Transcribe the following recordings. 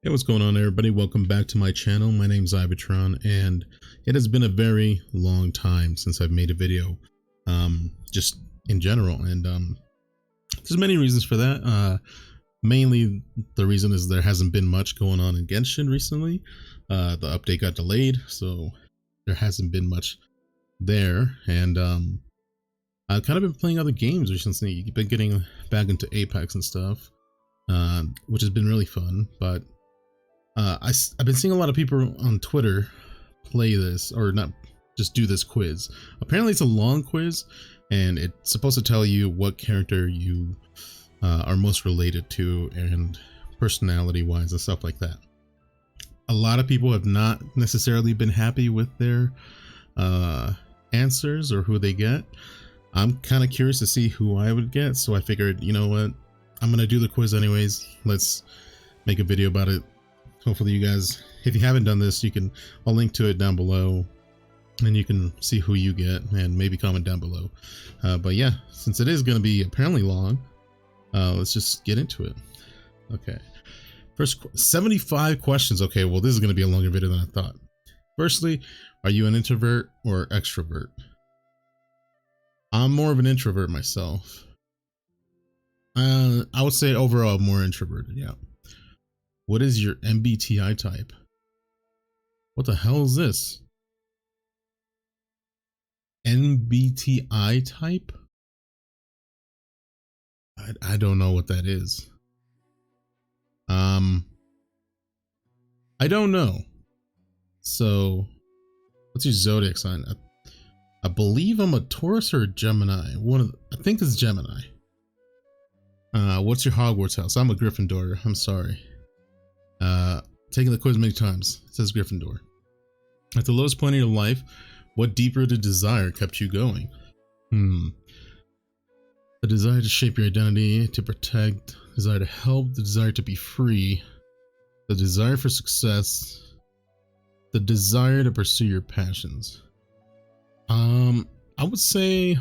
Hey, what's going on, everybody? Welcome back to my channel. My name's Ivatron, and it has been a very long time since I've made a video, just in general, and there's many reasons for that. Mainly, the reason is there hasn't been much going on in Genshin recently. The update got delayed, so there hasn't been much there, and I've kind of been playing other games recently. You've been getting back into Apex and stuff, which has been really fun, but I've been seeing a lot of people on Twitter play this, or not, just do this quiz. Apparently it's a long quiz, and it's supposed to tell you what character you are most related to, and personality wise and stuff like that. A lot of people have not necessarily been happy with their answers or who they get. I'm kind of curious to see who I would get, so I figured, you know what, I'm gonna do the quiz anyways. Let's make a video about it. Hopefully you guys, if you haven't done this, I'll link to it down below, and you can see who you get and maybe comment down below. But yeah, since it is going to be apparently long, let's just get into it. Okay, first 75 questions. Okay, well, this is going to be a longer video than I thought. Firstly, are you an introvert or extrovert? I'm more of an introvert myself. I would say overall more introverted, yeah. What is your MBTI type? What the hell is this? MBTI type? I don't know what that is. I don't know. So, what's your zodiac sign? I believe I'm a Taurus or a Gemini. I think it's Gemini. What's your Hogwarts house? I'm a Gryffindor. I'm sorry. Taking the quiz many times. It says Gryffindor. At the lowest point in your life, what deep-rooted desire kept you going? The desire to shape your identity, to protect, the desire to help, the desire to be free, the desire for success, the desire to pursue your passions. I would say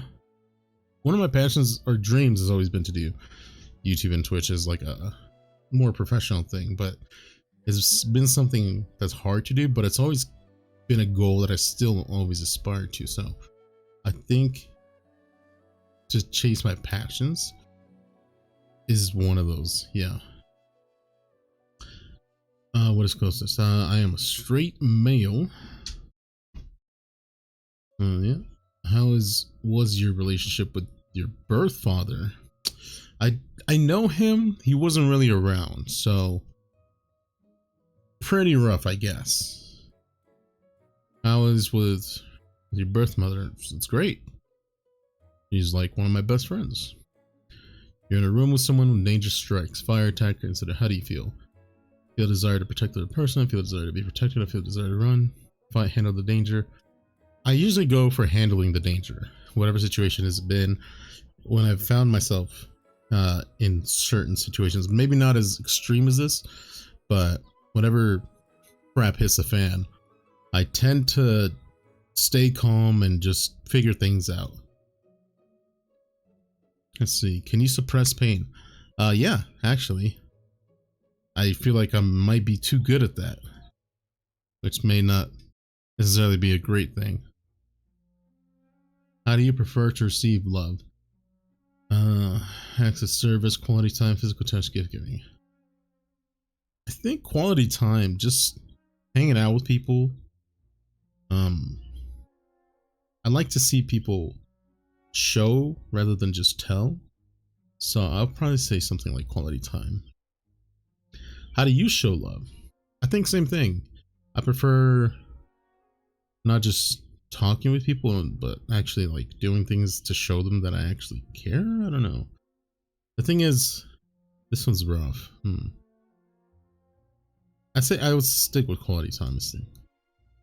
one of my passions or dreams has always been to do YouTube and Twitch as like a more professional thing, but it's been something that's hard to do, but it's always been a goal that I still always aspire to. So I think to chase my passions is one of those. Yeah. What is closest? I am a straight male. Yeah. Was your relationship with your birth father? I know him. He wasn't really around, so pretty rough, I guess. How is with your birth mother? It's great. She's like one of my best friends. You're in a room with someone when danger strikes, fire attack, consider. How do you feel? Feel desire to protect the other person. I feel desire to be protected. I feel desire to run, fight, handle the danger. I usually go for handling the danger, whatever situation has been. When I've found myself in certain situations, maybe not as extreme as this, but whenever crap hits the fan, I tend to stay calm and just figure things out. Let's see. Can you suppress pain? Yeah, actually. I feel like I might be too good at that, which may not necessarily be a great thing. How do you prefer to receive love? Acts of service, quality time, physical touch, gift giving. I think quality time, just hanging out with people. I like to see people show rather than just tell. So I'll probably say something like quality time. How do you show love? I think same thing. I prefer not just talking with people, but actually like doing things to show them that I actually care. I don't know. The thing is, this one's rough. I'd say I would stick with quality time.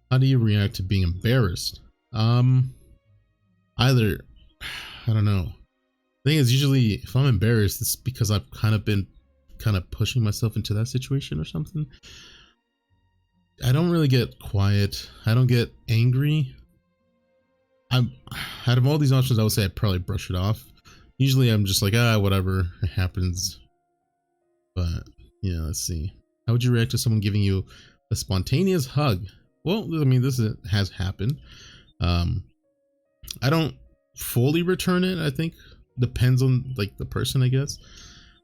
How do you react to being embarrassed? Either, I don't know. The thing is, usually if I'm embarrassed, it's because I've been pushing myself into that situation or something. I don't really get quiet. I don't get angry. Out of all these options, I would say I'd probably brush it off. Usually I'm just like, whatever, it happens. But yeah, let's see. How would you react to someone giving you a spontaneous hug? Well, I mean, has happened. Um, I don't fully return it. I think depends on like the person, I guess.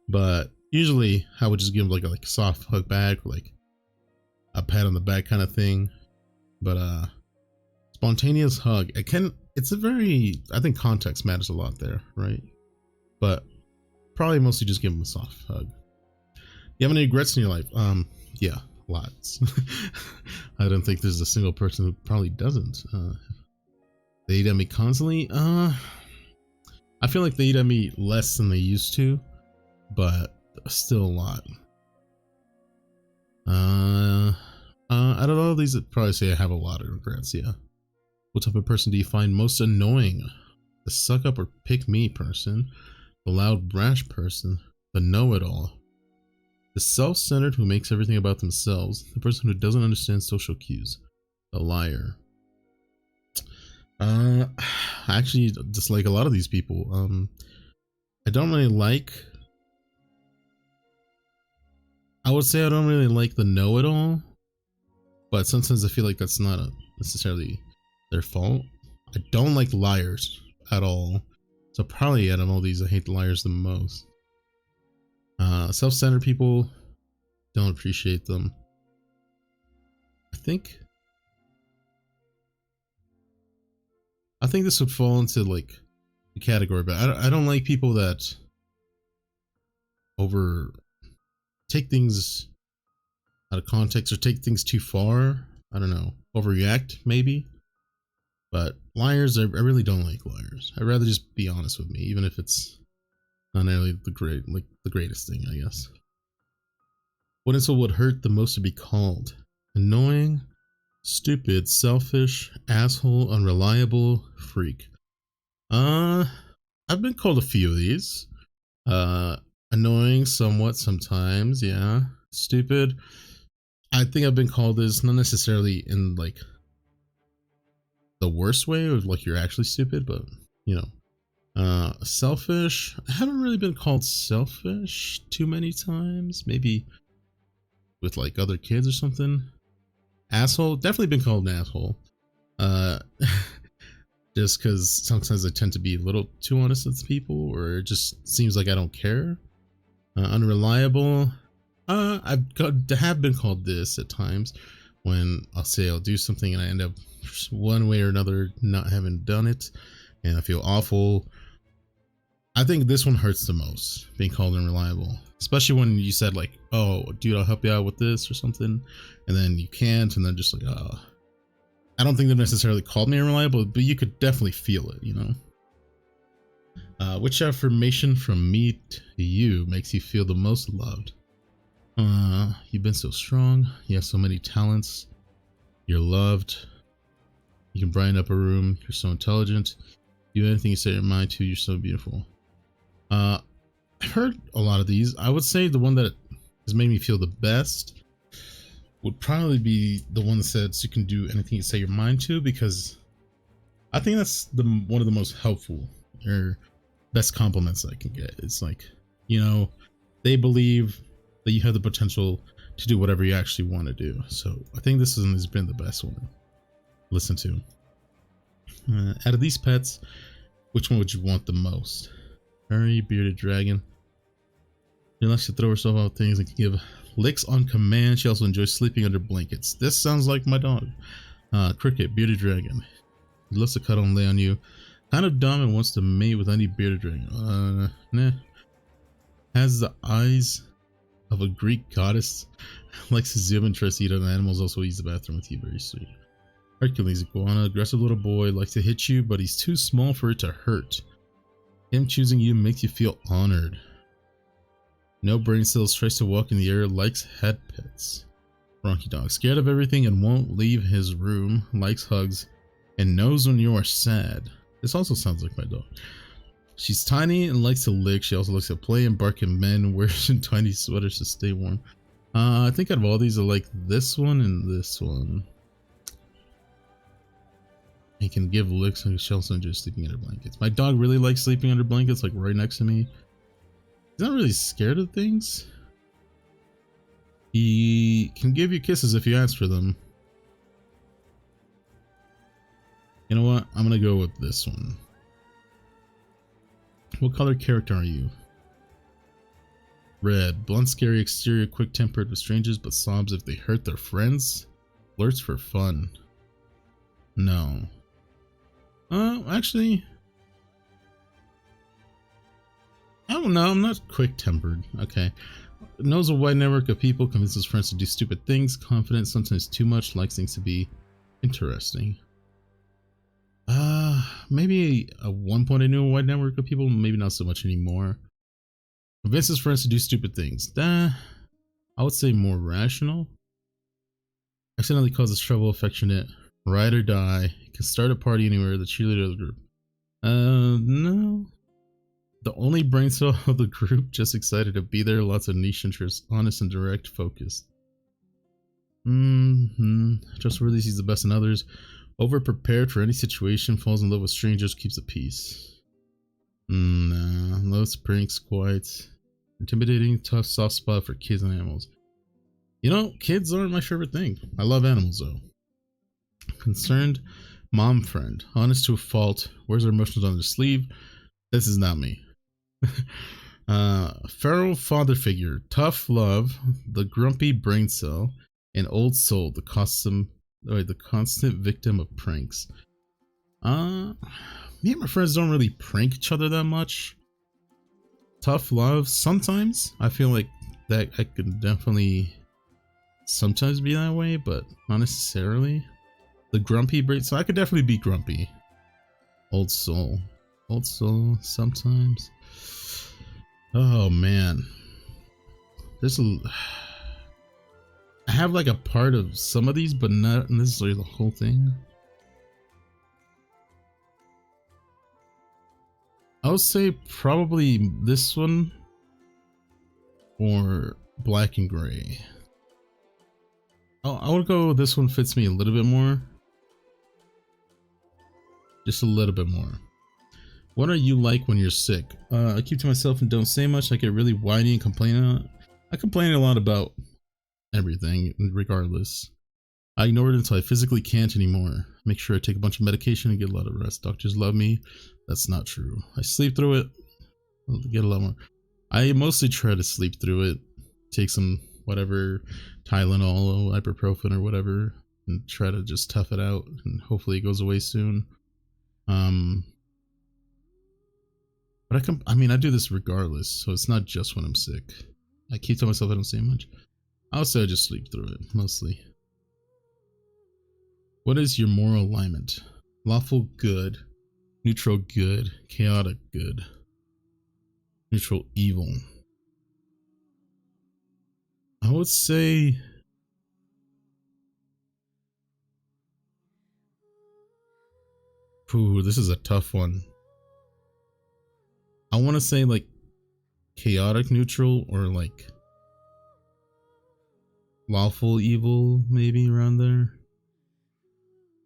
But usually, I would just give them like a soft hug back, or like a pat on the back kind of thing. But spontaneous hug, it's a very, I think context matters a lot there, right? But probably mostly just give them a soft hug. You have any regrets in your life? Yeah, lots. I don't think there's a single person who probably doesn't. They eat at me constantly. I feel like they eat at me less than they used to, but still a lot. Out of all these, I'd probably say I have a lot of regrets. Yeah. What type of person do you find most annoying? The suck up or pick me person, the loud brash person, the know-it-all, the self-centered who makes everything about themselves, the person who doesn't understand social cues, the liar. I actually dislike a lot of these people. I don't really like. I would say I don't really like the know-it-all, but sometimes I feel like that's not necessarily their fault. I don't like liars at all, so probably out of all these, I hate the liars the most. Self-centered people, don't appreciate them. I think this would fall into like the category, but I don't like people that take things out of context or take things too far. I don't know, overreact maybe. But liars, I really don't like liars. I'd rather just be honest with me, even if it's not nearly the greatest thing, I guess. What insult would hurt the most to be called? Annoying, stupid, selfish, asshole, unreliable, freak. I've been called a few of these. Annoying somewhat sometimes, yeah. Stupid. I think I've been called this, not necessarily in like the worst way of like you're actually stupid, but you know. Selfish. I haven't really been called selfish too many times. Maybe with like other kids or something. Asshole. Definitely been called an asshole. Just because sometimes I tend to be a little too honest with people, or it just seems like I don't care. Unreliable. Have been called this at times when I'll say I'll do something and I end up one way or another not having done it, and I feel awful. I think this one hurts the most, being called unreliable, especially when you said like, "Oh, dude, I'll help you out with this" or something, and then you can't, and then just like, "Oh." I don't think they necessarily called me unreliable, but you could definitely feel it, you know. Which affirmation from me to you makes you feel the most loved? You've been so strong. You have so many talents. You're loved. You can brighten up a room. You're so intelligent. You do anything you set your mind to. You're so beautiful. I've heard a lot of these. I would say the one that has made me feel the best would probably be the one that says you can do anything you set your mind to, because I think that's one of the most helpful or best compliments I can get. It's like, you know, they believe that you have the potential to do whatever you actually want to do. So I think this one has been the best one to listen to. Out of these pets, which one would you want the most? Furry, bearded dragon. She likes to throw herself out things and can give licks on command. She also enjoys sleeping under blankets. This sounds like my dog. Cricket, bearded dragon. He loves to cuddle and lay on you. Kind of dumb and wants to mate with any bearded dragon. Nah. Has the eyes of a Greek goddess. Likes to zoom and tries to eat other animals. Also use the bathroom with you. Very sweet. Hercules, iguana. Aggressive little boy. Likes to hit you, but he's too small for it to hurt. Him choosing you makes you feel honored. No brain cells, tries to walk in the air, likes head pets. Ronky dog, scared of everything and won't leave his room, likes hugs, and knows when you are sad. This also sounds like my dog. She's tiny and likes to lick. She also likes to play and bark at men, wears tiny sweaters to stay warm. I think out of all these, I like this one and this one. He can give licks and she also enjoys sleeping under blankets. My dog really likes sleeping under blankets, like right next to me. He's not really scared of things. He can give you kisses if you ask for them. You know what? I'm gonna go with this one. What color character are you? Red. Blunt, scary exterior, quick-tempered with strangers, but sobs if they hurt their friends. Flirts for fun. No. Actually, I don't know. I'm not quick-tempered. Okay. Knows a wide network of people, convinces friends to do stupid things, confident, sometimes too much, likes things to be interesting. Maybe at one point I knew a wide network of people, maybe not so much anymore. Convinces friends to do stupid things. I would say more rational. Accidentally causes trouble, affectionate, ride or die, can start a party anywhere, the cheerleader of the group. No. The only brain cell of the group, just excited to be there, lots of niche interests, honest and direct, focused. Trustworthy, sees the best in others, over prepared for any situation, falls in love with strangers, keeps the peace. Nah, loves pranks, quiet, intimidating, tough, soft spot for kids and animals. You know, kids aren't my favorite thing. I love animals though. Concerned, mom friend, honest to a fault, wears her emotions on their sleeve. This is not me. Feral father figure, tough love, the grumpy brain cell, an old soul, the constant victim of pranks. Me and my friends don't really prank each other that much. Tough love, sometimes I feel like that I could definitely sometimes be that way, but not necessarily. The grumpy brain, so I could definitely be grumpy. Old soul sometimes. Oh man, I have like a part of some of these, but not necessarily the whole thing. I would say probably this one or black and gray. I would go, this one fits me a little bit more. Just a little bit more. What are you like when you're sick? I keep to myself and don't say much. I get really whiny and complain a lot. I complain a lot about everything, regardless. I ignore it until I physically can't anymore. Make sure I take a bunch of medication and get a lot of rest. Doctors love me. That's not true. I sleep through it. I'll get a lot more. I mostly try to sleep through it. Take some whatever Tylenol, ibuprofen, or whatever, and try to just tough it out. And hopefully it goes away soon. But I do this regardless, so it's not just when I'm sick. I keep telling myself I don't say much. I would say I just sleep through it, mostly. What is your moral alignment? Lawful good, neutral good, chaotic good, neutral evil. I would say ooh, this is a tough one. I want to say like chaotic neutral or like lawful evil, maybe around there.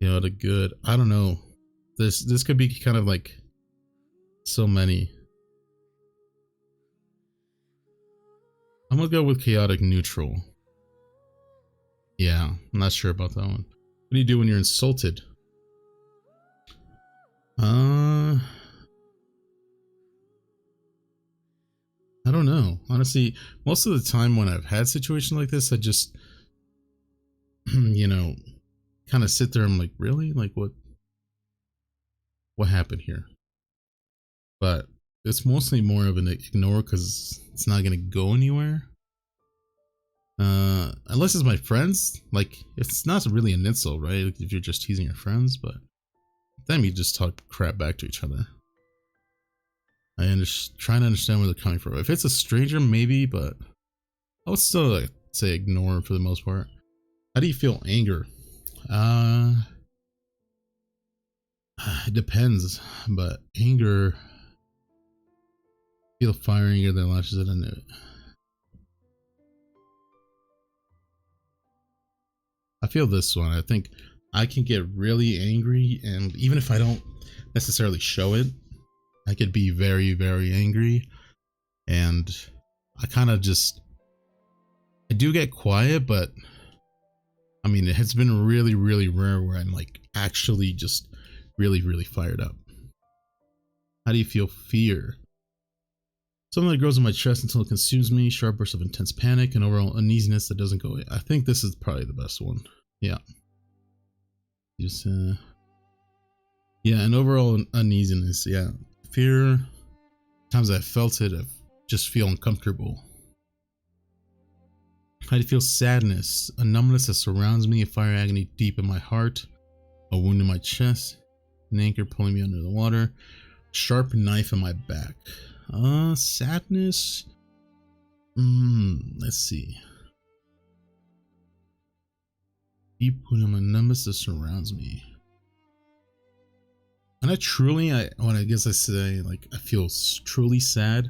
Chaotic good. I don't know. This could be kind of like so many. I'm gonna go with chaotic neutral. Yeah, I'm not sure about that one. What do you do when you're insulted? I don't know. Honestly, most of the time when I've had situations like this, I just, you know, kind of sit there. I'm like, really? Like, what happened here? But it's mostly more of an ignore because it's not gonna go anywhere. Unless it's my friends. Like, it's not really an insult, right? Like, if you're just teasing your friends, but then you just talk crap back to each other. Trying to understand where they're coming from. If it's a stranger, maybe, but I would still like, say ignore for the most part. How do you feel anger? It depends, but anger, feel fire, anger that lashes it into it. I feel this one. I think I can get really angry, and even if I don't necessarily show it, I could be very, very angry, and I kind of just, I do get quiet, but I mean, it has been really, really rare where I'm like actually just really, really fired up. How do you feel fear? Something that grows in my chest until it consumes me, sharp bursts of intense panic, and overall uneasiness that doesn't go away. I think this is probably the best one. Yeah. Just, yeah, and overall uneasiness. Yeah. Fear, times I felt it, I just feel uncomfortable. How do you feel sadness? A numbness that surrounds me, a fire agony deep in my heart, a wound in my chest, an anchor pulling me under the water, sharp knife in my back. Sadness. Let's see. Deep wound in my numbness that surrounds me. And when I guess I say like I feel truly sad,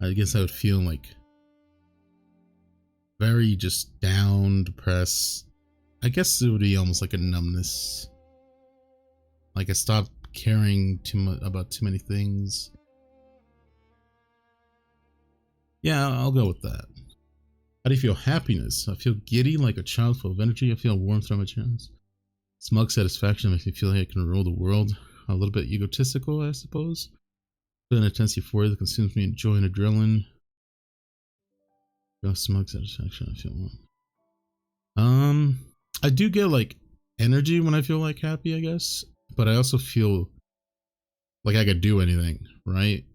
I guess I would feel like very just down, depressed. I guess it would be almost like a numbness. Like I stopped caring too much about too many things. Yeah, I'll go with that. How do you feel happiness? I feel giddy like a child full of energy. I feel warmth from my chest. Smug satisfaction makes me feel like I can rule the world. A little bit egotistical, I suppose. Feel an intense euphoria that consumes me in joy and adrenaline. Smug satisfaction, I feel warm. I do get like energy when I feel like happy, I guess. But I also feel like I could do anything, right?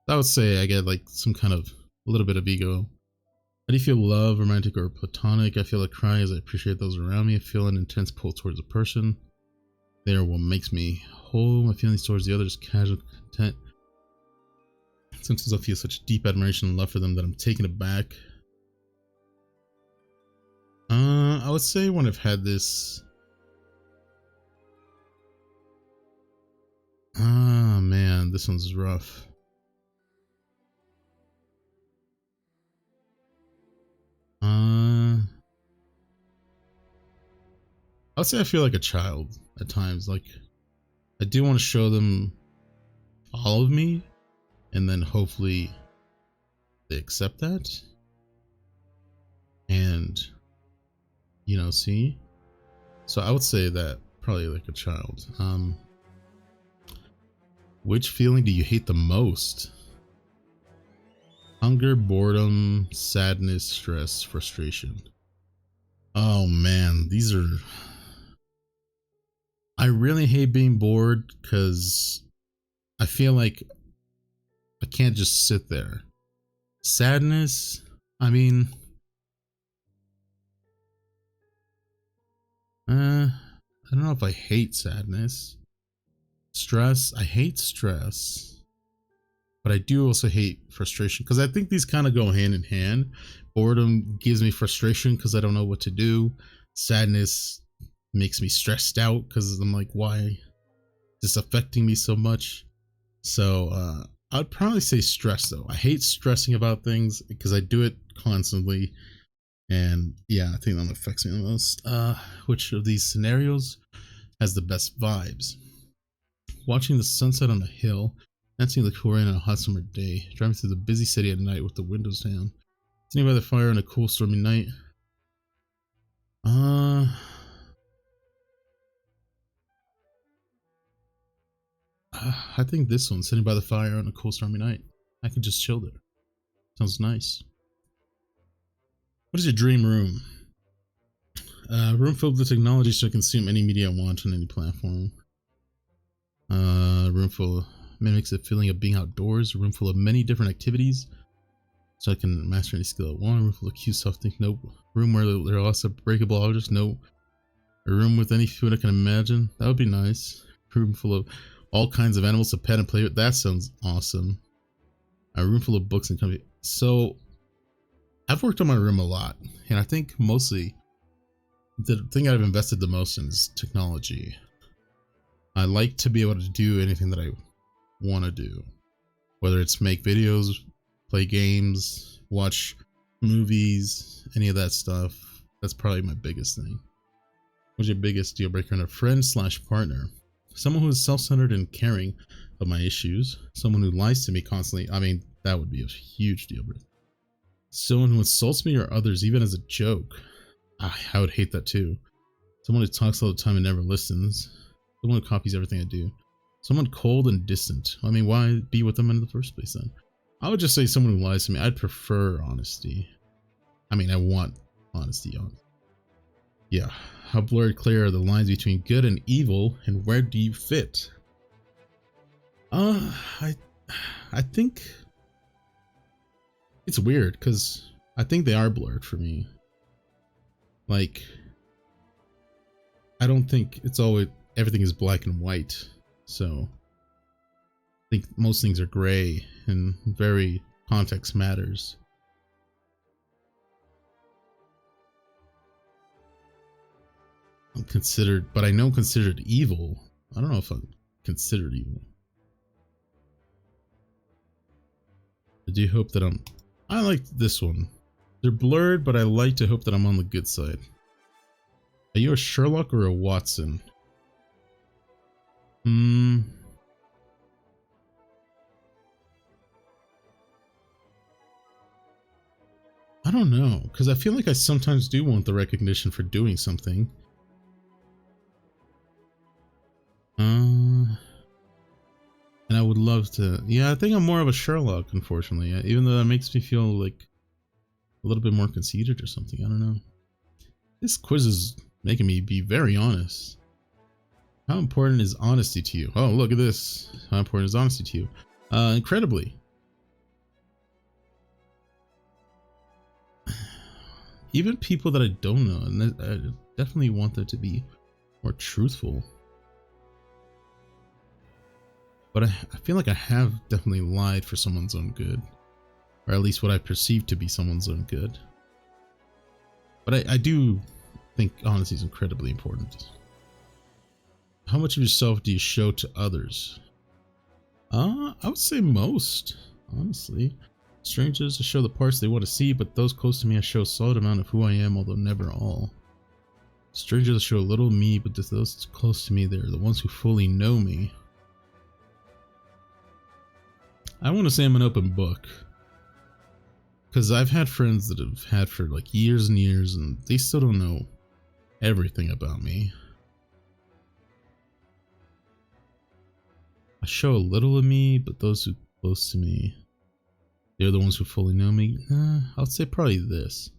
I would say I get like some kind of a little bit of ego. How do you feel love, romantic or platonic? I feel a cry as I appreciate those around me. I feel an intense pull towards a person. They are what makes me whole. My feelings towards the other is casual content. Sometimes I feel such deep admiration and love for them that I'm taken aback. I would say when I've had this. Ah, man, this one's rough. I would say I feel like a child at times. Like, I do want to show them all of me, and then hopefully they accept that. And, you know, see? So I would say that probably like a child. Which feeling do you hate the most? Hunger, boredom, sadness, stress, frustration. Oh man, these are... I really hate being bored because I feel like I can't just sit there. Sadness, I mean... I don't know if I hate sadness. Stress, I hate stress. But I do also hate frustration because I think these kind of go hand in hand. Boredom gives me frustration because I don't know what to do. Sadness makes me stressed out because I'm like, why is this affecting me so much? So I'd probably say stress though. I hate stressing about things because I do it constantly. And yeah, I think that affects me the most. Which of these scenarios has the best vibes? Watching the sunset on a hill, dancing in the cool rain on a hot summer day, driving through the busy city at night with the windows down, sitting by the fire on a cool stormy night. I think this one, sitting by the fire on a cool stormy night. I could just chill there. Sounds nice. What is your dream room? A room filled with technology so I can consume any media I want on any platform. A room full mimics the feeling of being outdoors. A room full of many different activities so I can master any skill I want. A room full of cute stuff. Think nope. A room where there are lots of breakable objects. Nope. A room with any food I can imagine. That would be nice. A room full of all kinds of animals to pet and play with. That sounds awesome. A room full of books and company. So I've worked on my room a lot, and I think mostly the thing I've invested the most in is technology. I like to be able to do anything that I want to do, whether it's make videos, play games, watch movies, any of that stuff. That's probably my biggest thing. What's your biggest deal breaker in a friend / partner? Someone who is self-centered and caring of my issues. Someone who lies to me constantly. I mean, that would be a huge deal breaker. Someone who insults me or others, even as a joke. I would hate that too. Someone who talks all the time and never listens. Someone who copies everything I do. Someone cold and distant. I mean, why be with them in the first place then? I would just say someone who lies to me. I'd prefer honesty. I mean, I want honesty. Yeah. How blurred clear are the lines between good and evil, and where do you fit? I think it's weird because I think they are blurred for me. Like, I don't think it's always everything is black and white. So I think most things are gray and very context matters. I'm considered, but I know considered evil. I don't know if I'm considered evil. I do hope that I like this one. They're blurred, but I like to hope that I'm on the good side. Are you a Sherlock or a Watson? I don't know, because I feel like I sometimes do want the recognition for doing something. And I would love to. Yeah, I think I'm more of a Sherlock, unfortunately. Even though that makes me feel like a little bit more conceited or something. I don't know. This quiz is making me be very honest. How important is honesty to you? Oh, look at this. How important is honesty to you? Incredibly. Even people that I don't know, and I definitely want them to be more truthful. But I feel like I have definitely lied for someone's own good. Or at least what I perceive to be someone's own good. But I do think honesty is incredibly important. How much of yourself do you show to others? I would say most, honestly. Strangers, I show the parts they want to see, but those close to me I show a solid amount of who I am, although never all. Strangers show a little of me, but those close to me, they're the ones who fully know me. I want to say I'm an open book. Because I've had friends that have had for like years and years, and they still don't know everything about me. I show a little of me, but those who are close to me, they're the ones who fully know me. I would say probably this.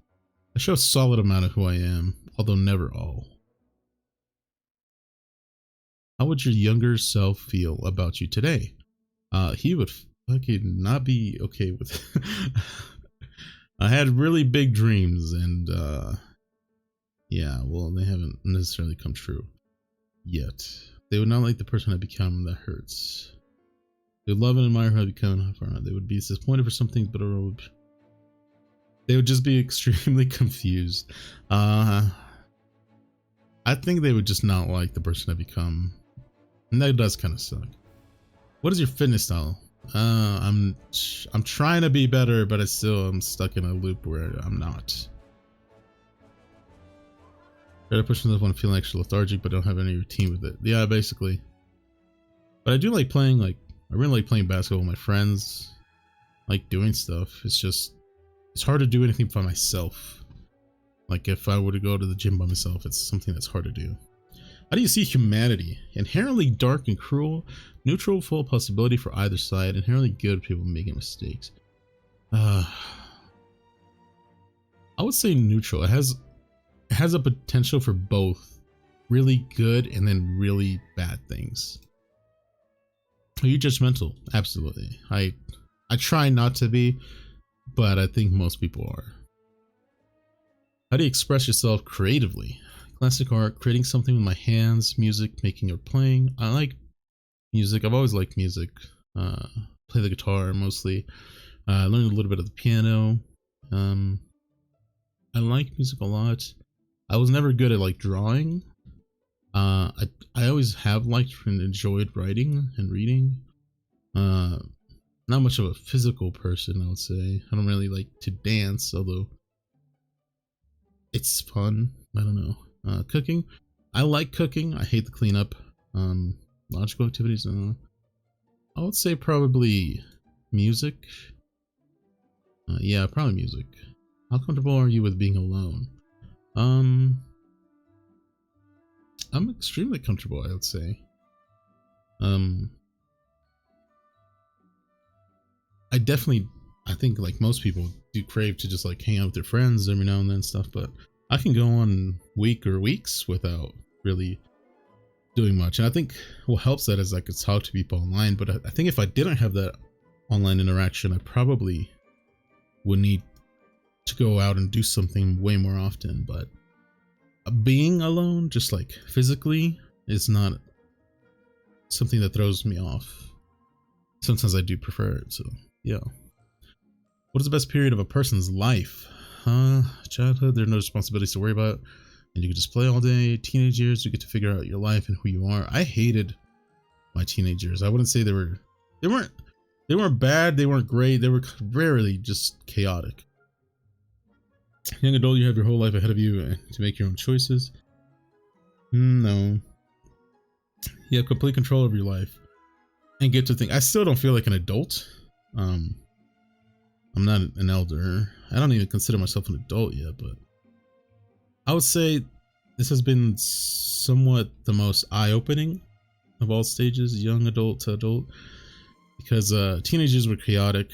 I show a solid amount of who I am, although never all. How would your younger self feel about you today? He would fucking not be okay with it. I had really big dreams, and yeah, well, they haven't necessarily come true yet. They would not like the person I become. That hurts. They would love and admire who I become. They would be disappointed for something, but they would just be extremely confused. I think they would just not like the person I become, and that does kind of suck. What is your fitness style? I'm trying to be better, but I'm stuck in a loop where I'm not. Try to push myself when I'm feeling extra lethargic, but don't have any routine with it. Yeah, basically. But I do like playing, I really like playing basketball with my friends. Like doing stuff. It's hard to do anything by myself. Like if I were to go to the gym by myself, it's something that's hard to do. How do you see humanity? Inherently dark and cruel, neutral, full of possibility for either side, inherently good people making mistakes. I would say neutral. It has a potential for both really good and then really bad things. Are you judgmental? Absolutely. I try not to be, but I think most people are. How do you express yourself creatively? Classic art, creating something with my hands, music, making or playing. I like music. I've always liked music. Play the guitar mostly. I learned a little bit of the piano. I like music a lot. I was never good at drawing. I always have liked and enjoyed writing and reading. Not much of a physical person, I would say. I don't really like to dance, although it's fun. I don't know. Cooking. I like cooking. I hate the cleanup. Logical activities. I would say probably music. Yeah, probably music. How comfortable are you with being alone? Um, I'm extremely comfortable, I would say. Um, I definitely, I think like most people do crave to just like hang out with their friends every now and then and stuff, but I can go on weeks without really doing much. And I think what helps that is I could talk to people online, but I think if I didn't have that online interaction, I probably would need to go out and do something way more often. But being alone, just like physically, is not something that throws me off. Sometimes I do prefer it. So yeah. What is the best period of a person's life? Childhood, there are no responsibilities to worry about, and you can just play all day. Teenage years, you get to figure out your life and who you are. I hated my teenage years. I wouldn't say they weren't bad, they weren't great, they were rarely just chaotic. Young adult, you have your whole life ahead of you to make your own choices. No. You have complete control of your life and get to think. I still don't feel like an adult. I'm not an elder. I don't even consider myself an adult yet, but I would say this has been somewhat the most eye-opening of all stages, young adult to adult, because teenagers were chaotic.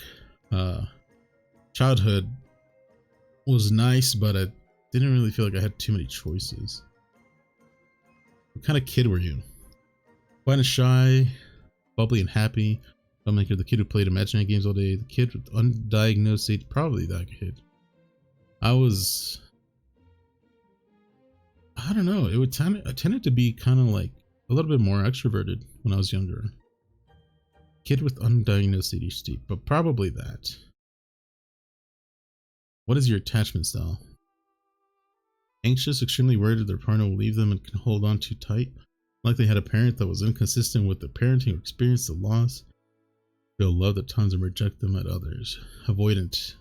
Childhood was nice, but I didn't really feel like I had too many choices. What kind of kid were you? Kind of shy, bubbly and happy. Filmmaker, the kid who played imaginary games all day, the kid with undiagnosed ADHD, probably that kid. I don't know, I tended to be kind of like a little bit more extroverted when I was younger. Kid with undiagnosed ADHD, but probably that. What is your attachment style? Anxious, extremely worried that their partner will leave them and can hold on too tight. Likely had a parent that was inconsistent with their parenting or experienced the loss. Feel love at times and reject them at others. Avoidant.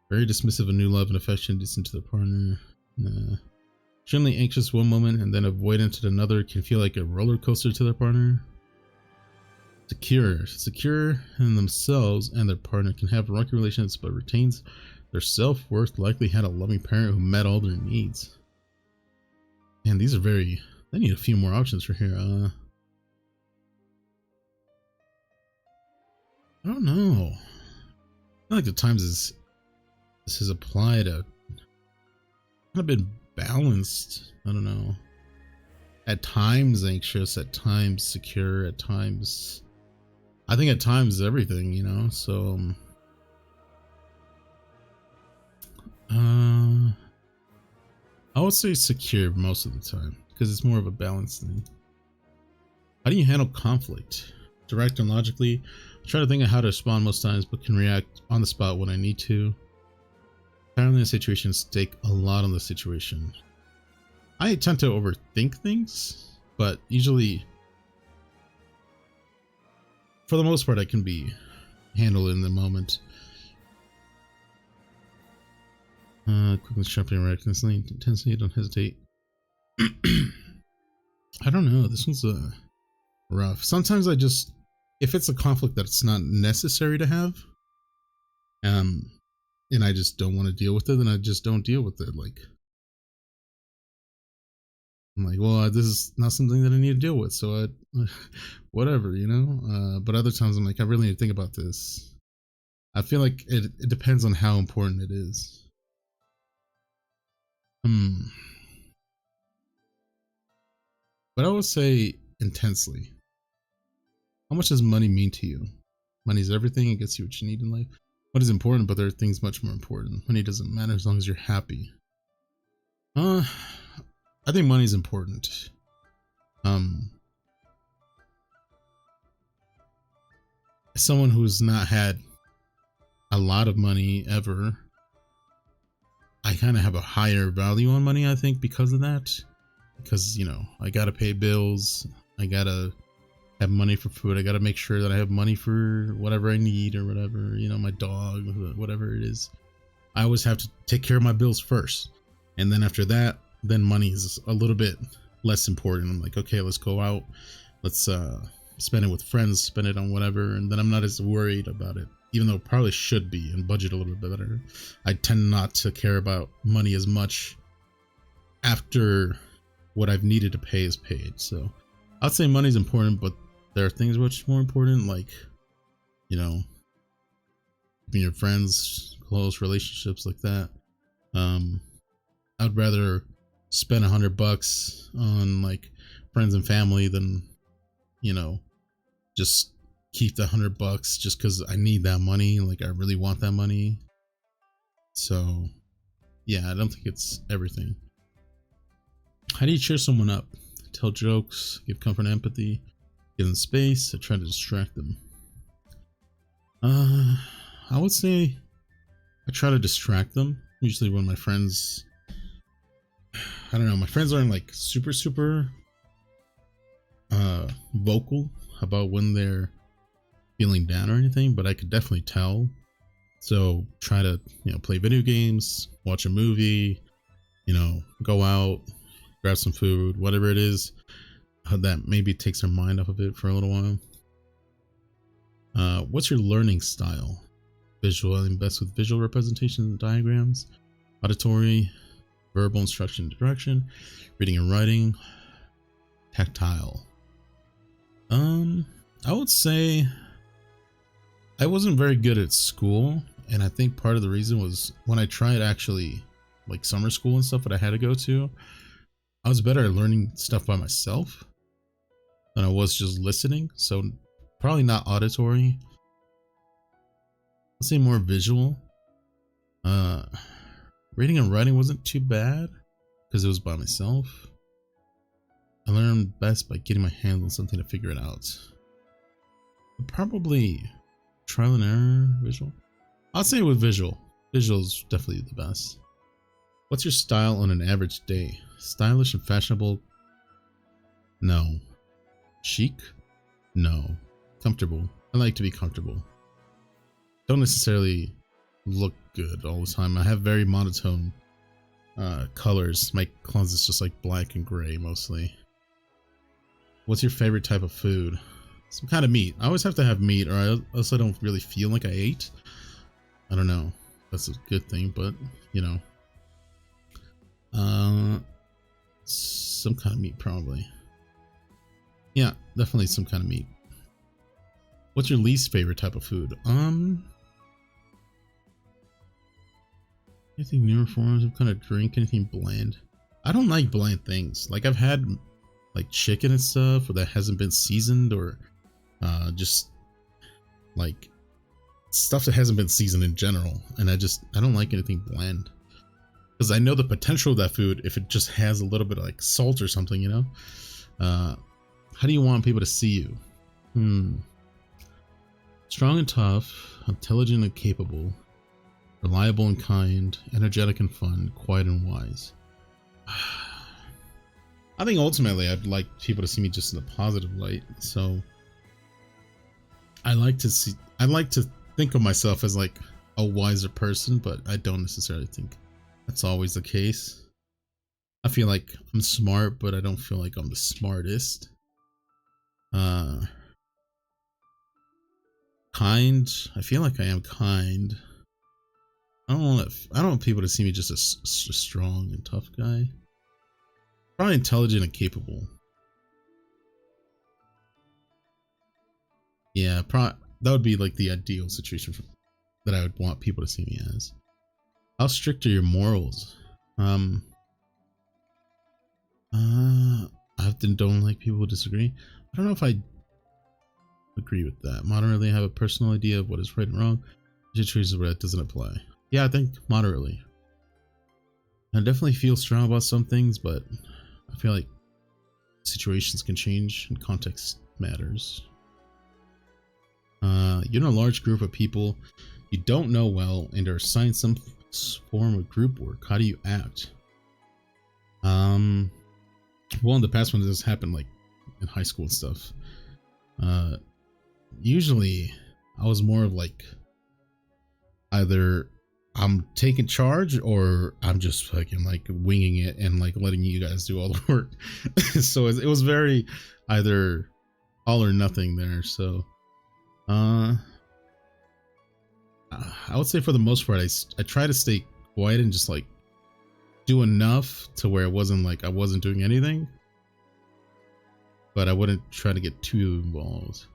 Very dismissive of new love and affection distant to their partner. Nah. Extremely anxious one moment and then avoidant at another, can feel like a roller coaster to their partner. Secure. Secure in themselves and their partner, can have rocky relationships but retains their self-worth. Likely had a loving parent who met all their needs. And these are very... I need a few more options for here. I don't know. I feel like the times this has applied kind of been balanced. I don't know. At times anxious, at times secure, at times. I think at times everything, you know. So I would say secure most of the time because it's more of a balanced thing. How do you handle conflict? Direct and logically. I try to think of how to respond most times, but can react on the spot when I need to. Apparently, the situations stake a lot on the situation. I tend to overthink things, but usually, for the most part, I can be handled in the moment. Quickly, sharply, and react instantly, intensely, don't hesitate. I don't know. This one's rough. Sometimes I just, if it's a conflict that's not necessary to have, and I just don't want to deal with it, then I just don't deal with it. Like, I'm like, well, this is not something that I need to deal with, so whatever, you know. But other times I'm like, I really need to think about this. I feel like it depends on how important it is. But I would say intensely. How much does money mean to you? Money is everything. It gets you what you need in life. Money is important, but there are things much more important. Money doesn't matter as long as you're happy. I think money is important. As someone who's not had a lot of money ever, I kind of have a higher value on money, I think, because of that. Because, you know, I gotta pay bills. I gotta have money for food. I gotta make sure that I have money for whatever I need or whatever, you know, my dog, whatever it is. I always have to take care of my bills first. And then after that, then money is a little bit less important. I'm like, okay, let's go out. Let's spend it with friends, spend it on whatever. And then I'm not as worried about it even though it probably should be, and budget a little bit better. I tend not to care about money as much after what I've needed to pay is paid. So I'd say money's important, but there are things which are more important, like, you know, keeping your friends, close relationships like that. I'd rather spend $100 on like friends and family than, you know, just keep the $100 just because I need that money. Like, I really want that money. So yeah, I don't think it's everything. How do you cheer someone up? Tell jokes, give comfort and empathy, give them space, or try to distract them? I would say I try to distract them. Usually when my friends, I don't know, my friends aren't like super vocal about when they're feeling down or anything, but I could definitely tell. So try to, you know, play video games, watch a movie, you know, go out, grab some food, whatever it is that maybe takes their mind off of it for a little while. What's your learning style? Visual, I'm best with visual representation and diagrams, auditory, verbal instruction and direction, reading and writing, tactile. I would say I wasn't very good at school, and I think part of the reason was when I tried actually like summer school and stuff that I had to go to, I was better at learning stuff by myself than I was just listening. So probably not auditory. I'll say more visual. Reading and writing wasn't too bad because it was by myself. I learned best by getting my hands on something to figure it out. But probably trial and error, visual. I'll say with visual. Visual's definitely the best. What's your style on an average day? Stylish and fashionable? No. Chic? No. Comfortable? I like to be comfortable. Don't necessarily look good all the time. I have very monotone colors. My closet's just like black and gray mostly. What's your favorite type of food? Some kind of meat. I always have to have meat, or else I don't really feel like I ate. I don't know. That's a good thing, but you know. Some kind of meat probably. Yeah, definitely some kind of meat. What's your least favorite type of food? Anything newer forms of kind of drink, anything bland? I don't like bland things. Like, I've had like chicken and stuff that hasn't been seasoned, or just like stuff that hasn't been seasoned in general, and I don't like anything bland because I know the potential of that food if it just has a little bit of like salt or something, you know. How do you want people to see you? Strong and tough, intelligent and capable, reliable and kind, energetic and fun, quiet and wise. I think ultimately I'd like people to see me just in a positive light. So I like to think of myself as like a wiser person, but I don't necessarily think that's always the case. I feel like I'm smart, but I don't feel like I'm the smartest. Kind. I feel like I am kind. I don't want people to see me just as a strong and tough guy. Probably intelligent and capable. Yeah, that would be like the ideal situation that I would want people to see me as. How strict are your morals? I often don't like people who disagree. I don't know if I agree with that. Moderately, I have a personal idea of what is right and wrong. Situations where that doesn't apply. Yeah, I think moderately. I definitely feel strong about some things, but I feel like situations can change and context matters. You're in a large group of people you don't know well and are assigned some form of group work. How do you act? Well, in the past when this happened, like in high school and stuff, usually I was more of like either I'm taking charge or I'm just fucking like winging it and like letting you guys do all the work. So it was very either all or nothing there. So I would say for the most part, I try to stay quiet and just like do enough to where it wasn't like I wasn't doing anything, but I wouldn't try to get too involved.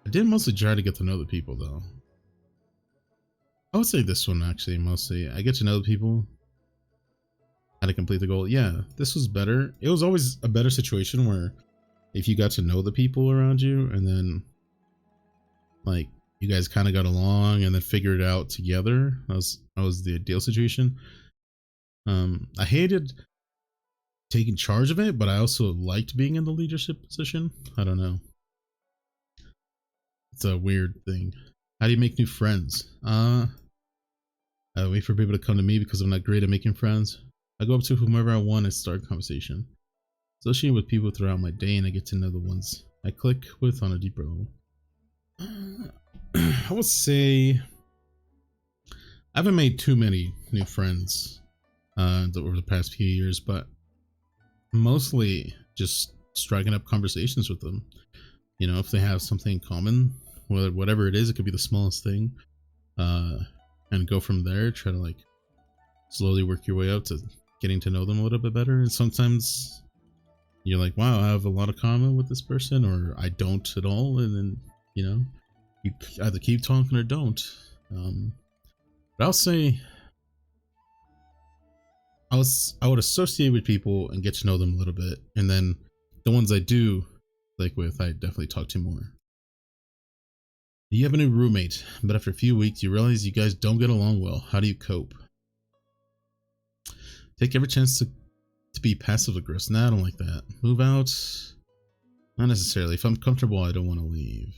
I did mostly try to get to know the people though. I would say this one actually mostly. I get to know the people, how to complete the goal. Yeah, this was better. It was always a better situation where if you got to know the people around you and then like you guys kind of got along and then figured it out together. That was the ideal situation. I hated taking charge of it, but I also liked being in the leadership position. I don't know. It's a weird thing. How do you make new friends? I wait for people to come to me because I'm not great at making friends. I go up to whomever I want and start a conversation. Associating with people throughout my day, and I get to know the ones I click with on a deeper level. I would say I haven't made too many new friends over the past few years, but mostly just striking up conversations with them. You know, if they have something in common, whatever it is, it could be the smallest thing, and go from there. Try to like slowly work your way up to getting to know them a little bit better. And sometimes you're like, wow, I have a lot of common with this person, or I don't at all, and then you know, you either keep talking or don't. But I'll say I would associate with people and get to know them a little bit, and then the ones I do like with, I definitely talk to more. You have a new roommate, but after a few weeks you realize you guys don't get along well. How do you cope? Take every chance to be passive aggressive. Nah, I don't like that. Move out? Not necessarily. If I'm comfortable, I don't want to leave.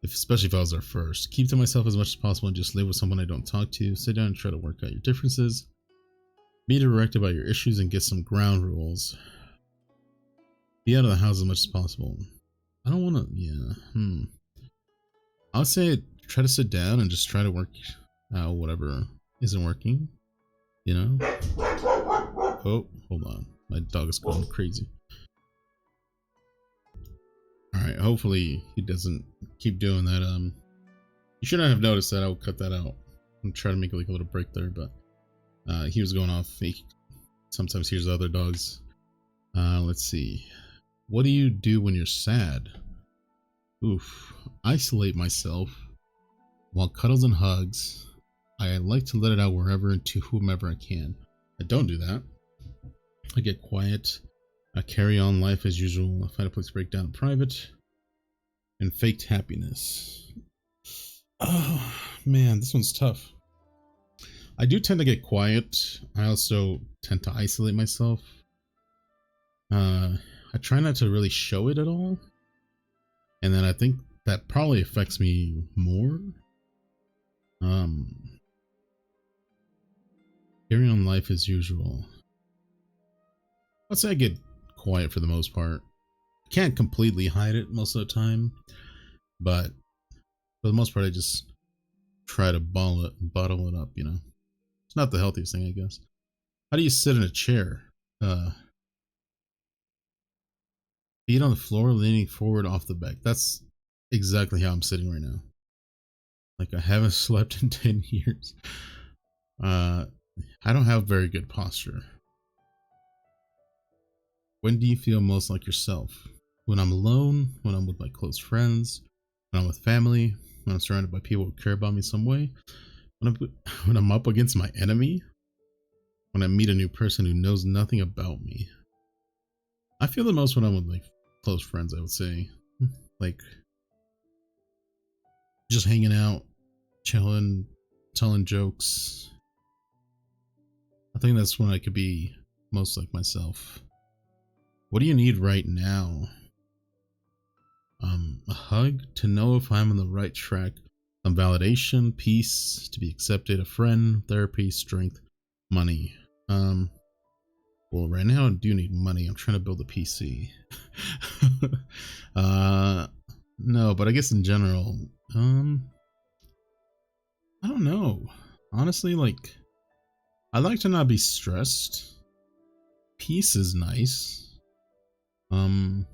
Especially if I was there first. Keep to myself as much as possible and just live with someone I don't talk to. Sit down and try to work out your differences. Be direct about your issues and get some ground rules. Be out of the house as much as possible. I don't want to, yeah. I would say try to sit down and just try to work out whatever isn't working. You know? Oh, hold on. My dog is going crazy. Alright, hopefully he doesn't keep doing that. You shouldn't have noticed that. I will cut that out. I'm trying to make like a little break there, but he was going off. He sometimes hears other dogs. Let's see. What do you do when you're sad? Oof. Isolate myself. Want cuddles and hugs. I like to let it out wherever and to whomever I can. I don't do that. I get quiet. I carry on life as usual. I find a place to break down in private. And faked happiness. Oh, man, this one's tough. I do tend to get quiet. I also tend to isolate myself. I try not to really show it at all. And then I think that probably affects me more. Carry on life as usual. I'd say I get quiet for the most part. Can't completely hide it most of the time, but for the most part I just try to bottle it up, you know. It's not the healthiest thing, I guess. How do you sit in a chair? Feet on the floor, leaning forward off the back. That's exactly how I'm sitting right now. Like I haven't slept in 10 years. I don't have very good posture. When do you feel most like yourself? When I'm alone, when I'm with my close friends, when I'm with family, when I'm surrounded by people who care about me some way, when I'm up against my enemy, when I meet a new person who knows nothing about me. I feel the most when I'm with like close friends, I would say. Like just hanging out, chilling, telling jokes. I think that's when I could be most like myself. What do you need right now? A hug to know if I'm on the right track. Some validation, peace, to be accepted, a friend, therapy, strength, money. Well, right now I do need money. I'm trying to build a PC. No, but I guess in general, I don't know. Honestly, like, I like to not be stressed. Peace is nice. I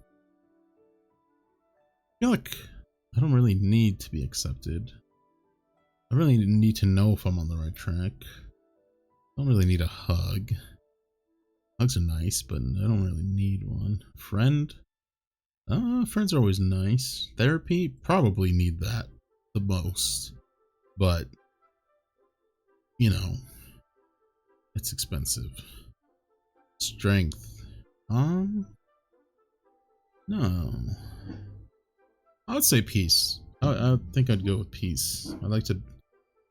feel like I don't really need to be accepted. I really need to know if I'm on the right track. I don't really need a hug. Hugs are nice, but I don't really need one. Friend? Friends are always nice. Therapy? Probably need that the most. But, you know, it's expensive. Strength. No. I would say peace. I think I'd go with peace. I like to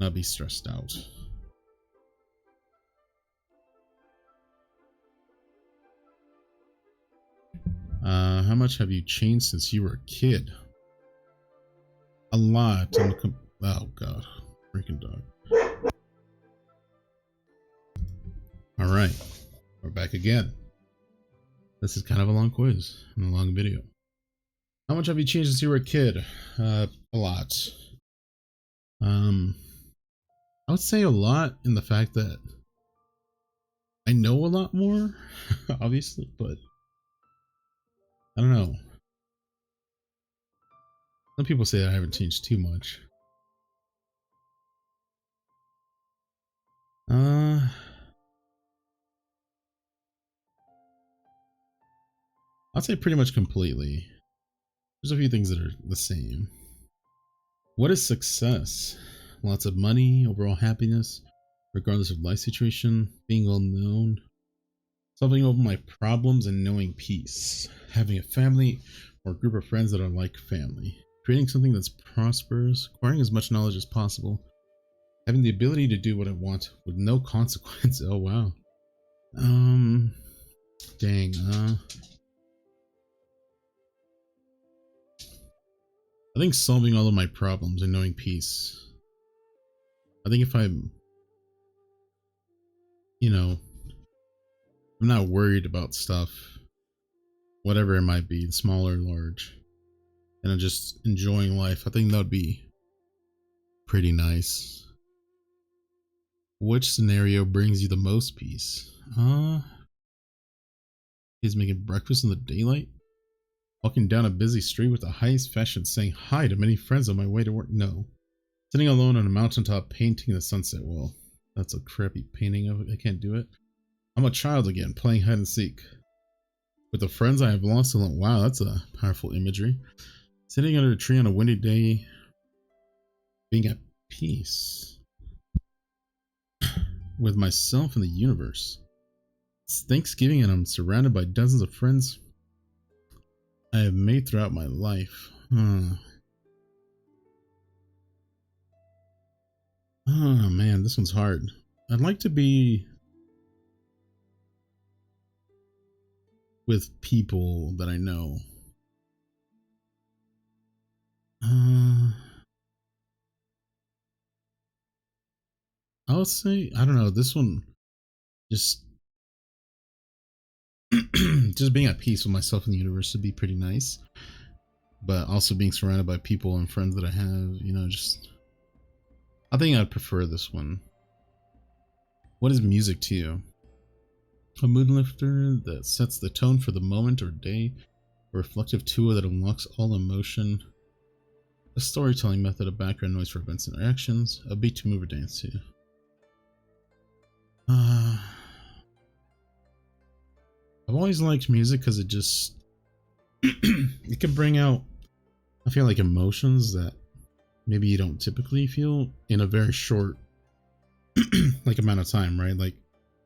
not be stressed out. How much have you changed since you were a kid? A lot. Oh god, freaking dog. All right, we're back again. This is kind of a long quiz and a long video. How much have you changed since you were a kid? A lot. I would say a lot in the fact that I know a lot more, obviously, but I don't know. Some people say that I haven't changed too much. I'd say pretty much completely. There's a few things that are the same. What is success? Lots of money, overall happiness, regardless of life situation, being well known, solving all my problems and knowing peace, having a family or a group of friends that are like family, creating something that's prosperous, acquiring as much knowledge as possible, having the ability to do what I want with no consequence. Oh wow. Dang. I think solving all of my problems and knowing peace. I think if I'm, I'm not worried about stuff, whatever it might be, small or large, and I'm just enjoying life, I think that would be pretty nice. Which scenario brings you the most peace? Is making breakfast in the daylight? Walking down a busy street with the highest fashion, saying hi to many friends on my way to work? No. Sitting alone on a mountaintop painting the sunset. Well, that's a crappy painting of it. I can't do it. I'm a child again, playing hide and seek. With the friends I have lost alone. Wow, that's a powerful imagery. Sitting under a tree on a windy day, being at peace with myself and the universe. It's Thanksgiving and I'm surrounded by dozens of friends I have made throughout my life. Oh man, this one's hard. I'd like to be with people that I know. I'll say, I don't know, this one just just being at peace with myself and the universe would be pretty nice. But also being surrounded by people and friends that I have, just I think I'd prefer this one. What is music to you? A mood lifter that sets the tone for the moment or day, a reflective tool that unlocks all emotion, a storytelling method of background noise for events and actions, a beat to move or dance to. I've always liked music because it just it can bring out, I feel like, emotions that maybe you don't typically feel in a very short like amount of time, right? Like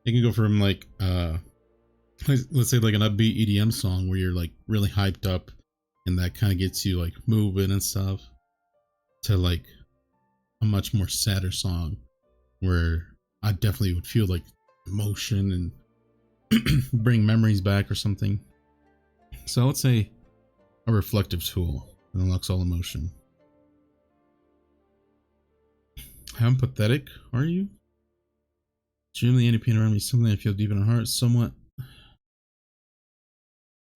it can go from like let's say like an upbeat EDM song where you're like really hyped up and that kind of gets you like moving and stuff, to like a much more sadder song where I definitely would feel like emotion and bring memories back or something. So I would say a reflective tool that unlocks all emotion. How empathetic are you? Generally, any pain around me is something I feel deep in my heart. Somewhat.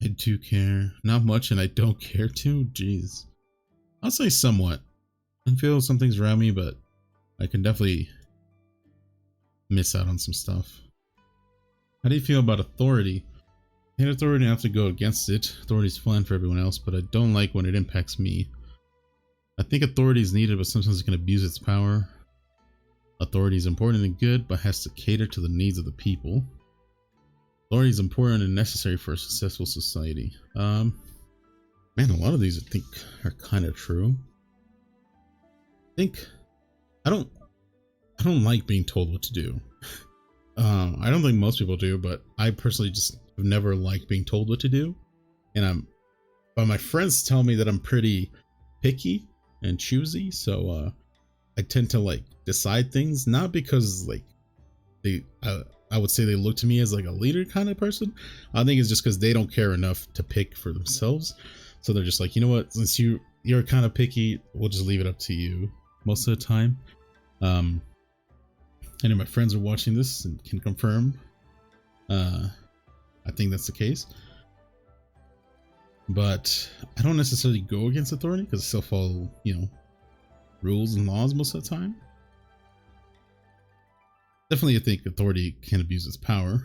I do care. Not much, and I don't care too. Jeez. I'll say somewhat. I feel some things around me, but I can definitely miss out on some stuff. How do you feel about authority? I hate authority and have to go against it. Authority is fine for everyone else, but I don't like when it impacts me. I think authority is needed, but sometimes it can abuse its power. Authority is important and good, but has to cater to the needs of the people. Authority is important and necessary for a successful society. Man, a lot of these I think are kind of true. I think I don't like being told what to do. I don't think most people do, but I personally just have never liked being told what to do. But my friends tell me that I'm pretty picky and choosy, so I tend to like decide things, not because like I would say they look to me as like a leader kind of person. I think it's just because they don't care enough to pick for themselves, so they're just like, you know what, since you're kind of picky, we'll just leave it up to you most of the time. I know my friends are watching this and can confirm. I think that's the case. But I don't necessarily go against authority because I still follow, rules and laws most of the time. Definitely, I think authority can abuse its power.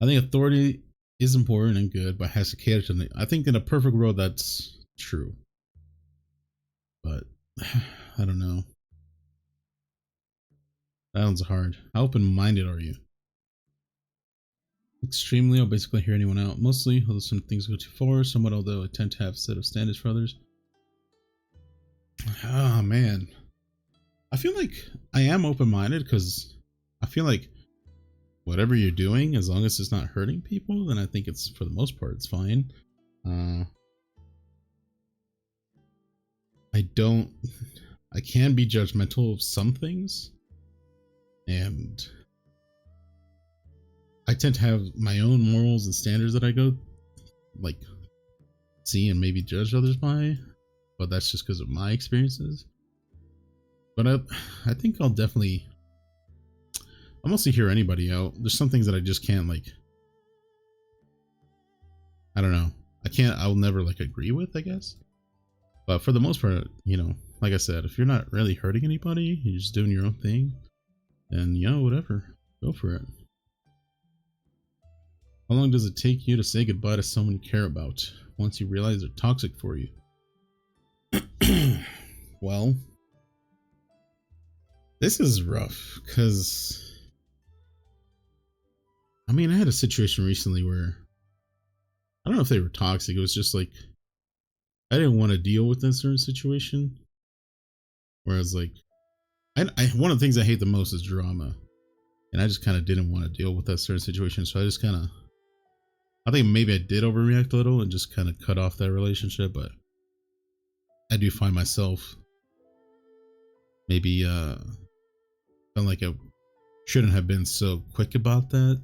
I think authority is important and good, but has to cater to I think in a perfect world, that's true. But I don't know. That one's hard. How open-minded are you? Extremely. I'll basically hear anyone out. Mostly, although some things go too far. Somewhat, although I tend to have a set of standards for others. Oh, man. I feel like I am open-minded because I feel like whatever you're doing, as long as it's not hurting people, then I think it's, for the most part, it's fine. I can be judgmental of some things, and I tend to have my own morals and standards that I go like see and maybe judge others by, but that's just because of my experiences. But I think I'll mostly hear anybody out. There's some things that I just can't, like, I don't know. I'll never like agree with, I guess. But for the most part, like I said, if you're not really hurting anybody, you're just doing your own thing, then whatever, go for it. How long does it take you to say goodbye to someone you care about once you realize they're toxic for you? Well, this is rough because I had a situation recently where I don't know if they were toxic. It was just like I didn't want to deal with this certain situation. Whereas, like, one of the things I hate the most is drama, and I just kind of didn't want to deal with that certain situation. So I think maybe I did overreact a little and just kind of cut off that relationship. But I do find myself maybe felt like I shouldn't have been so quick about that,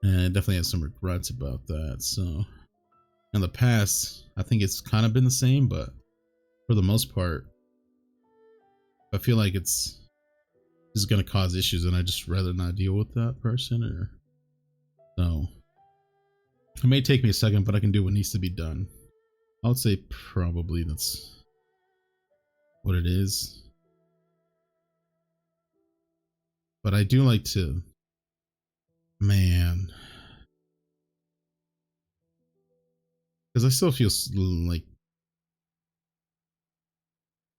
and I definitely had some regrets about that. So in the past, I think it's kind of been the same, but for the most part, I feel like this is going to cause issues, and I just rather not deal with that person. So it may take me a second, but I can do what needs to be done. I would say probably that's what it is. But I do like to, man, because I still feel like,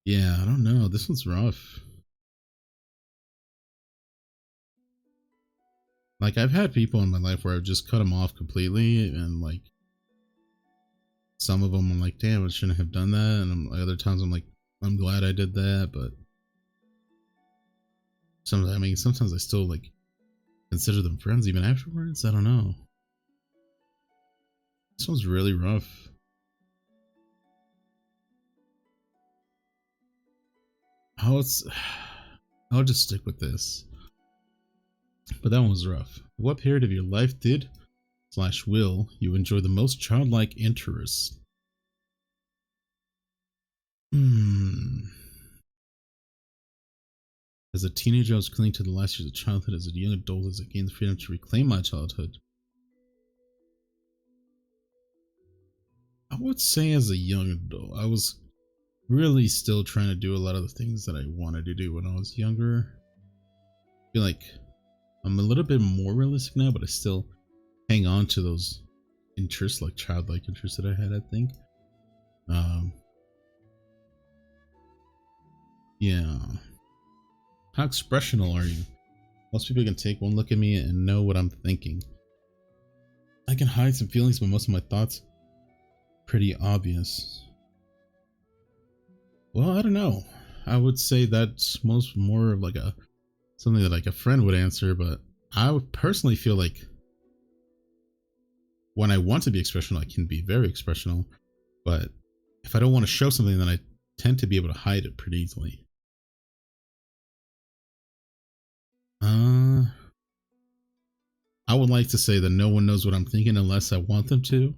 yeah, I don't know. This one's rough. Like, I've had people in my life where I've just cut them off completely, and like some of them I'm like, damn, I shouldn't have done that, and other times I'm like, I'm glad I did that. But sometimes I still like consider them friends even afterwards. I don't know. This one's really rough. I'll just stick with this. But that one was rough. What period of your life did/will you enjoy the most childlike interest? As a teenager, I was clinging to the last years of childhood. As a young adult, as I gained the freedom to reclaim my childhood. I would say as a young adult, I was really still trying to do a lot of the things that I wanted to do when I was younger. I feel like I'm a little bit more realistic now, but I still hang on to those interests, like childlike interests that I had, I think. Yeah. How expressional are you? Most people can take one look at me and know what I'm thinking. I can hide some feelings, but most of my thoughts pretty obvious. Well, I don't know. I would say that's more of like a something that like a friend would answer, but I would personally feel like when I want to be expressional, I can be very expressional, but if I don't want to show something, then I tend to be able to hide it pretty easily. I would like to say that no one knows what I'm thinking unless I want them to. And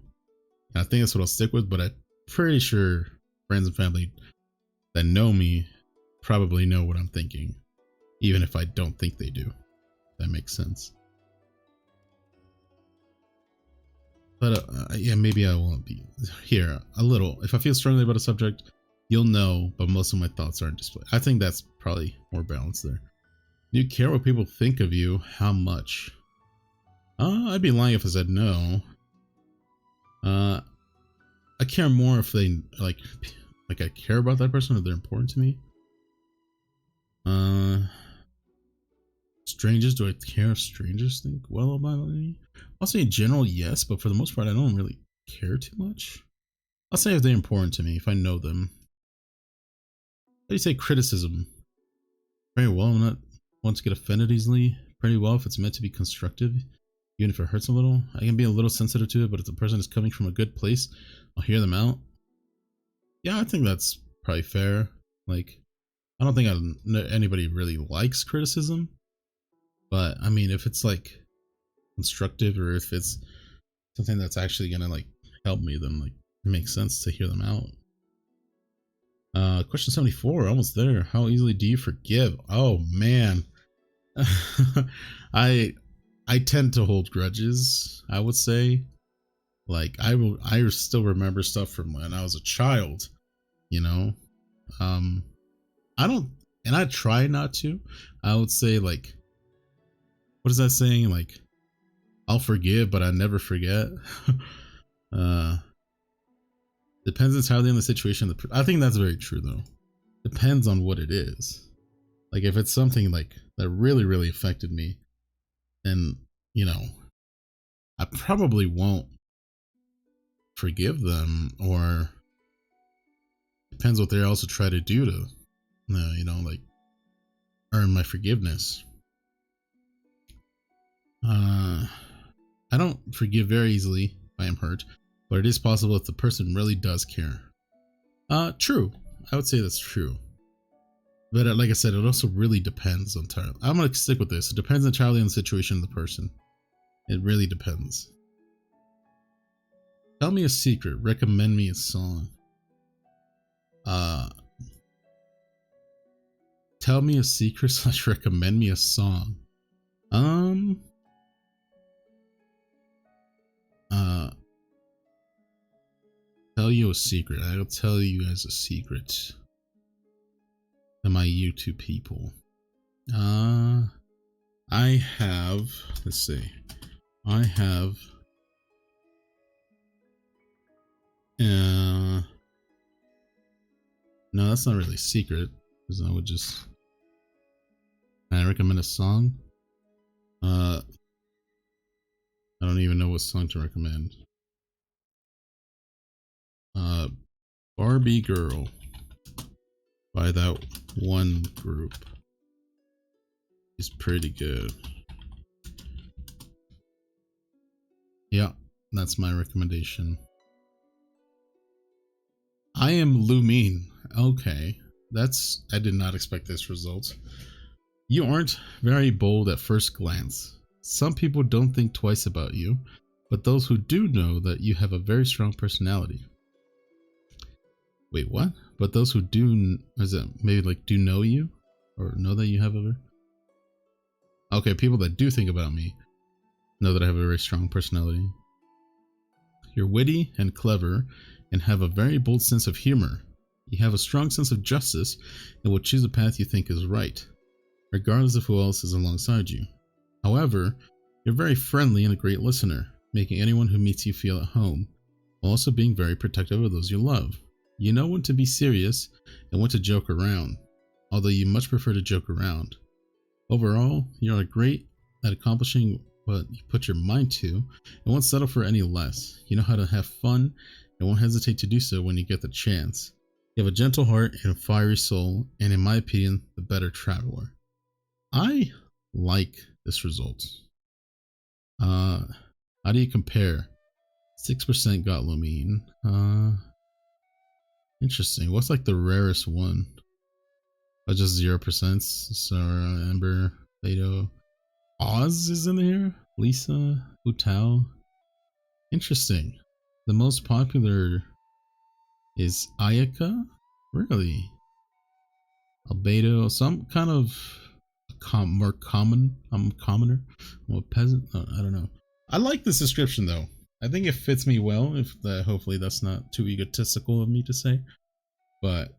I think that's what I'll stick with, but I'm pretty sure friends and family that know me probably know what I'm thinking, even if I don't think they do. That makes sense. But yeah, maybe I won't be here a little. If I feel strongly about a subject, you'll know, but most of my thoughts aren't displayed. I think that's probably more balanced there. Do you care what people think of you? How much? I'd be lying if I said no. I care more if they like I care about that person or they're important to me. Strangers, do I care if strangers think well about me? I'll say in general, yes, but for the most part, I don't really care too much. I'll say if they're important to me, if I know them. How do you say criticism? Very well, I'm not one to get offended easily. Pretty well if it's meant to be constructive, even if it hurts a little. I can be a little sensitive to it, but if the person is coming from a good place, I'll hear them out. Yeah, I think that's probably fair. Like, I don't think anybody really likes criticism, but I mean, if it's like constructive or if it's something that's actually gonna like help me, then like it makes sense to hear them out. Question 74, almost there. How easily do you forgive? Oh man. I tend to hold grudges, I would say. Like I still remember stuff from when I was a child, you know. I don't, and I try not to. I would say like, what is that saying? Like, I'll forgive, but I never forget. Depends entirely on the situation. I think that's very true though. Depends on what it is. Like if it's something like that really, really affected me, then, you know, I probably won't forgive them, or depends what they also try to do to, you know, like earn my forgiveness. I don't forgive very easily if I am hurt, but it is possible if the person really does care. True. I would say that's true. But like I said, it also really depends entirely. I'm gonna stick with this. It depends entirely on the situation of the person. It really depends. Tell me a secret. Recommend me a song. Tell me a secret / recommend me a song. Tell you a secret. I'll tell you guys a secret. To my YouTube people. I have, let's see. I have no, that's not really a secret, because I would just, can I recommend a song? I don't even know what song to recommend. Barbie Girl by that one group is pretty good. Yeah, that's my recommendation. I am Lumine. Okay, I did not expect this result. You aren't very bold at first glance. Some people don't think twice about you, but those who do know that you have a very strong personality. Wait, what? But those who do, is it maybe like do know you? Or know that you have a... Okay, people that do think about me know that I have a very strong personality. You're witty and clever and have a very bold sense of humor. You have a strong sense of justice and will choose a path you think is right, regardless of who else is alongside you. However, you're very friendly and a great listener, making anyone who meets you feel at home, while also being very protective of those you love. You know when to be serious and when to joke around. although you much prefer to joke around. Overall, you are great at accomplishing what you put your mind to and won't settle for any less. You know how to have fun and won't hesitate to do so when you get the chance. You have a gentle heart and a fiery soul, and in my opinion, the better traveler. I like this result. How do you compare? 6% got Lumine. Interesting. What's like the rarest one? Oh, just 0%. Sarah, Ember, Beto. Oz is in there? Lisa, Utao. Interesting. The most popular is Ayaka? Really? Albedo, some kind of more common. I'm a commoner. I'm a peasant. I don't know. I like this description though. I think it fits me well. If hopefully that's not too egotistical of me to say, but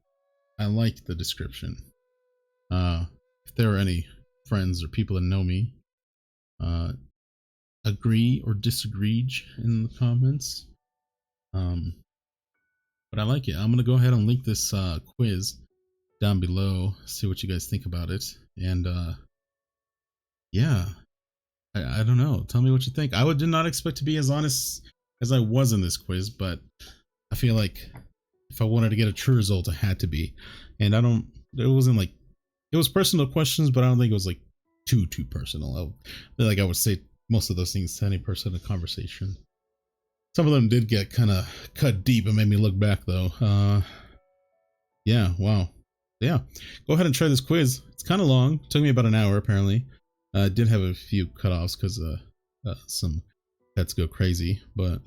I like the description. If there are any friends or people that know me, agree or disagree in the comments. But I like it. I'm gonna go ahead and link this quiz down below. See what you guys think about it, and yeah, I don't know. Tell me what you think. I did not expect to be as honest as I was in this quiz, but I feel like if I wanted to get a true result, I had to be. And I don't. It wasn't like it was personal questions, but I don't think it was like too personal. I would say most of those things to any person in a conversation. Some of them did get kind of cut deep and made me look back though. Yeah, wow. Yeah, go ahead and try this quiz. It's kind of long. It took me about an hour apparently. Did have a few cutoffs because some pets go crazy, but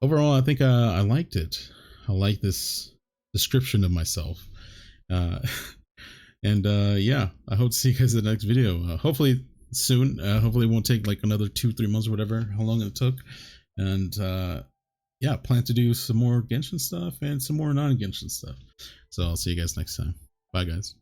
overall I think I liked it. I like this description of myself. And yeah, I hope to see you guys in the next video. Hopefully soon. Hopefully it won't take like another 2-3 months or whatever, how long it took. And yeah, plan to do some more Genshin stuff and some more non-Genshin stuff. So I'll see you guys next time. Bye guys.